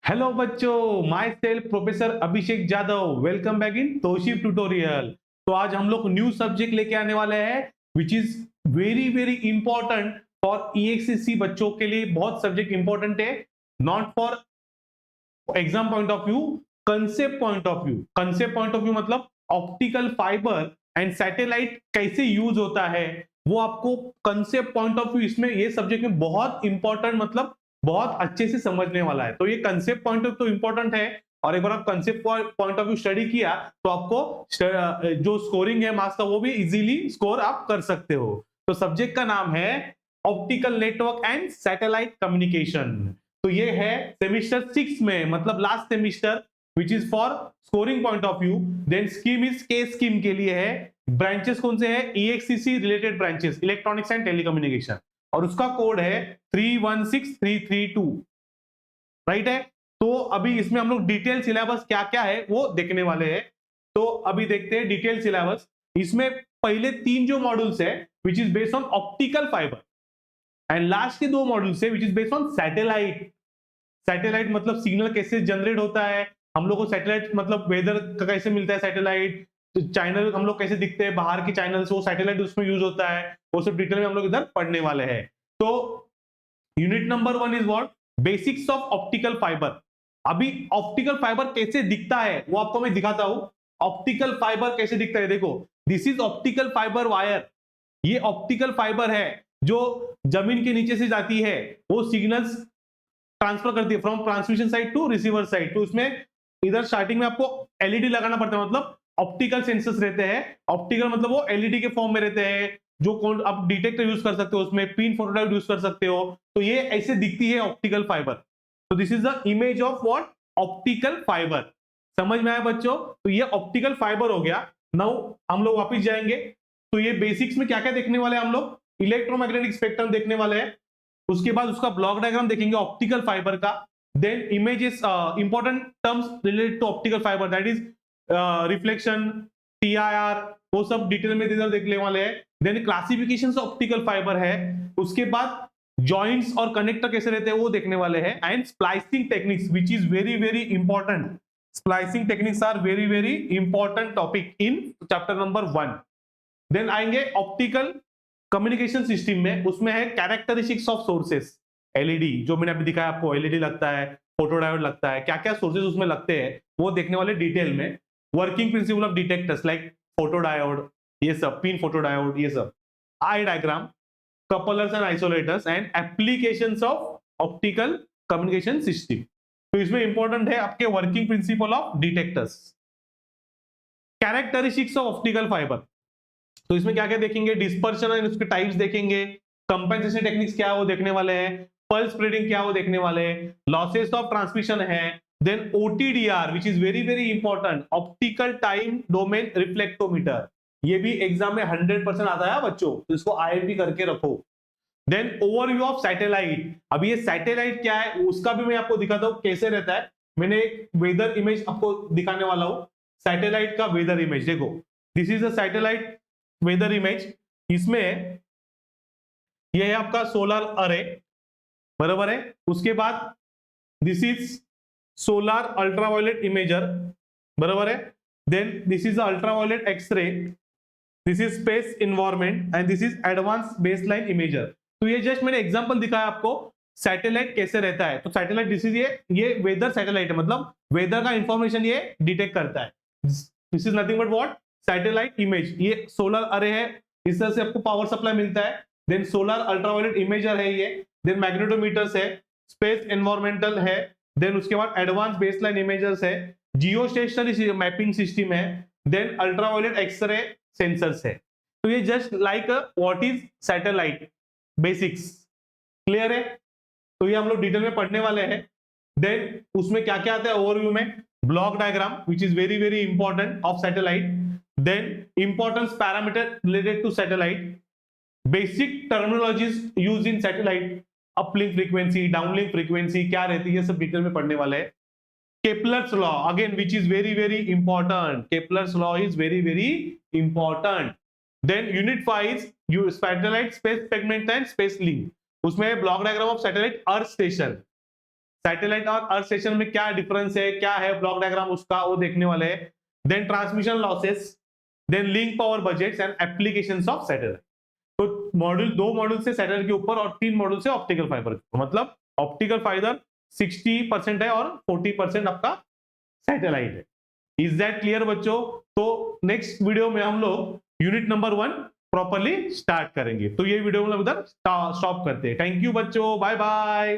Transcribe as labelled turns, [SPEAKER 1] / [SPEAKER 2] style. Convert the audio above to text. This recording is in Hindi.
[SPEAKER 1] हेलो बच्चों, myself professor Abhishek Jadhav, welcome back in Toshif tutorial. तो आज हम लोग न्यू सब्जेक्ट लेके आने वाले हैं which is very very important for EXSC बच्चों के लिए। बहुत सब्जेक्ट इंपॉर्टेंट है, not for exam point of view, concept point of view. Concept point of view मतलब ऑप्टिकल फाइबर एंड सैटेलाइट कैसे यूज होता है, वो आपको कंसेप्ट पॉइंट ऑफ व्यू इसमें ये सब्जेक्ट में बहुत इंपॉर्टेंट, मतलब बहुत अच्छे से समझने वाला है। तो ये कंसेप्ट पॉइंट ऑफ तो इंपॉर्टेंट है, और एक बार आप concept point of view study किया तो आपको जो स्कोरिंग है मार्क्स का वो भी इजीली स्कोर आप कर सकते हो। तो सब्जेक्ट का नाम है optical network and satellite communication. तो ये है सेमिस्टर 6 में, मतलब last semester, which is for scoring point of view. Then scheme is K scheme के लिए है। ब्रांचेस कौन से हैं? EXCC related branches, electronics and telecommunication, और उसका कोड है 316332, राइट है। तो अभी इसमें हम लोग डिटेल सिलेबस क्या क्या है वो देखने वाले हैं। तो अभी देखते हैं डिटेल सिलेबस। इसमें पहले 3 जो मॉड्यूल्स है which is based on optical fibre, and last के 2 मॉड्यूल्स है which is based on satellite. Satellite मतलब सिग्नल कैसे जनरेट होता है, हम लोग को सैटेलाइट मतलब वेदर का कैसे मिलता है सैटेलाइट, चैनल हम लोग कैसे दिखते हैं बाहर के चैनल से, वो सैटेलाइट उसमें यूज होता है, वो सब डिटेल में हम लोग इधर पढ़ने वाले हैं। तो unit number 1 is what? Basics of optical fibre. अभी ऑप्टिकल फाइबर कैसे दिखता है वो आपको मैं दिखाता हूं। ऑप्टिकल फाइबर कैसे दिखता है, देखो, this is optical fibre wire. ये ऑप्टिकल फाइबर है जो जमीन के नीचे से जाती है, वो सिग्नल्स ट्रांसफर करती है from transmission side to receiver side. तो उसमें इधर स्टार्टिंग में आपको एलईडी लगाना पड़ता है, मतलब ऑप्टिकल सेंसर्स रहते हैं। ऑप्टिकल मतलब वो एलईडी के फॉर्म में रहते हैं, जो आप डिटेक्टर यूज कर सकते हो, उसमें पिन फोटोडायोड यूज कर सकते हो। तो ये ऐसे दिखती है ऑप्टिकल फाइबर। तो this is the image of what? Optical fibre. समझ में आया बच्चों? तो ये ऑप्टिकल फाइबर हो गया। नाउ हम लोग वापस जाएंगे, तो ये बेसिक्स में क्या क्या देखने वाले हैं हम लोग? इलेक्ट्रोमैग्नेटिक स्पेक्ट्रम देखने वाले हैं, उसके बाद उसका ब्लॉक डायग्राम देखेंगे ऑप्टिकल फाइबर का। Then images, important terms related to optical fibre, that is reflection, TIR, वो सब डिटेल में इधर देखने वाले हैं। देन क्लासिफिकेशन ऑप्टिकल फाइबर है, उसके बाद जॉइंट्स और कनेक्टर कैसे रहते हैं वो देखने वाले हैं, and splicing techniques which is very very important. Splicing techniques are very very important topic in chapter number 1। Then आएंगे ऑप्टिकल कम्युनिकेशन सिस्टम में, उसमें है कैरेक्टरिस्टिक्स ऑफ सोर्सेस। एलईडी जो मैंने अभी दिखाया आपको, एलईडी लगता है, फोटोडायोड लगता है, क्या क्या सोर्सेस उसमें लगते हैं वो देखने वाले डिटेल में। Working principle of detectors like photodiode, ये सब पिन फोटोडायोड, ये सब eye diagram, couplers and isolators, and applications of optical communication system. तो इसमें इंपॉर्टेंट है आपके working principle of detectors, characteristics of optical fiber. तो इसमें क्या क्या देखेंगे? डिस्पर्शन एंड उसके टाइप्स देखेंगे, कंपेंसेशन टेक्निक्स क्या है वो देखने वाले हैं, पल्स स्प्रेडिंग क्या है वो देखने वाले हैं, लॉसेस ऑफ ट्रांसमिशन है, then OTDR which is very very important, optical time domain reflectometer. ये भी एग्जाम में 100% आता है बच्चों, तो इसको आईएमपी करके रखो। Then overview of satellite. अब ये सैटेलाइट क्या है उसका भी मैं आपको दिखाता हूं कैसे रहता है। मैंने एक वेदर इमेज आपको दिखाने वाला हूं, सैटेलाइट का वेदर इमेज। देखो, this is a satellite weather image. इसमें ये है आपका सोलर अरे, बराबर है। उसके बाद this is solar ultraviolet imager, बराबर है। Then this is ultraviolet X ray, this is space environment, and this is advance baseline imager. तो ये जस्ट मैंने एग्जांपल दिखाया आपको सैटेलाइट कैसे रहता है। तो सैटेलाइट दिस इज ये वेदर सैटेलाइट है, मतलब वेदर का इंफॉर्मेशन ये डिटेक्ट करता है। This is nothing but what? Satellite image. ये सोलर अरे है, इस तरह से आपको पावर सप्लाई मिलता है। देन सोलर अल्ट्रावायलेट इमेजर है ये, देन मैग्नेटोमीटर्स है, स्पेस एनवायरमेंटल है, देन उसके बाद एडवांस बेसलाइन इमेजर्स है, जियो स्टेशनरी मैपिंग सिस्टम है, देन अल्ट्रावायलेट एक्सरे सेंसर्स है। तो ये just like what is satellite basics. Clear है? तो ये हम लोग डिटेल में पढ़ने वाले हैं। देन उसमें क्या क्या आता है ओवरव्यू में? Block diagram which is very very important of satellite, then importance parameter related to satellite, basic terminologies use in satellite, uplink frequency, downlink frequency क्या रहती है, ये सब डिटेल में पढ़ने वाले हैं। Kepler's law again which is very very important, Kepler's law is very very important. Then unit 5 यू satellite space segment and space link, उसमें block diagram of satellite earth station, satellite और अर्थ स्टेशन में क्या डिफरेंस है, क्या है ब्लॉक डायग्राम उसका, वो देखने वाले हैं। Then transmission losses, then link power budgets and applications of satellite. तो मॉड्यूल, 2 मॉड्यूल से सैटेलाइट के ऊपर और 3 मॉड्यूल से ऑप्टिकल फाइबर, मतलब ऑप्टिकल फाइबर 60% है और 40% आपका सैटेलाइट है। इज दैट क्लियर बच्चों? तो नेक्स्ट वीडियो में हम लोग यूनिट नंबर 1 प्रॉपरली स्टार्ट करेंगे। तो ये वीडियो हम लोग उधर स्टॉप करते हैं। थैंक यू बच्चों, बाय बाय।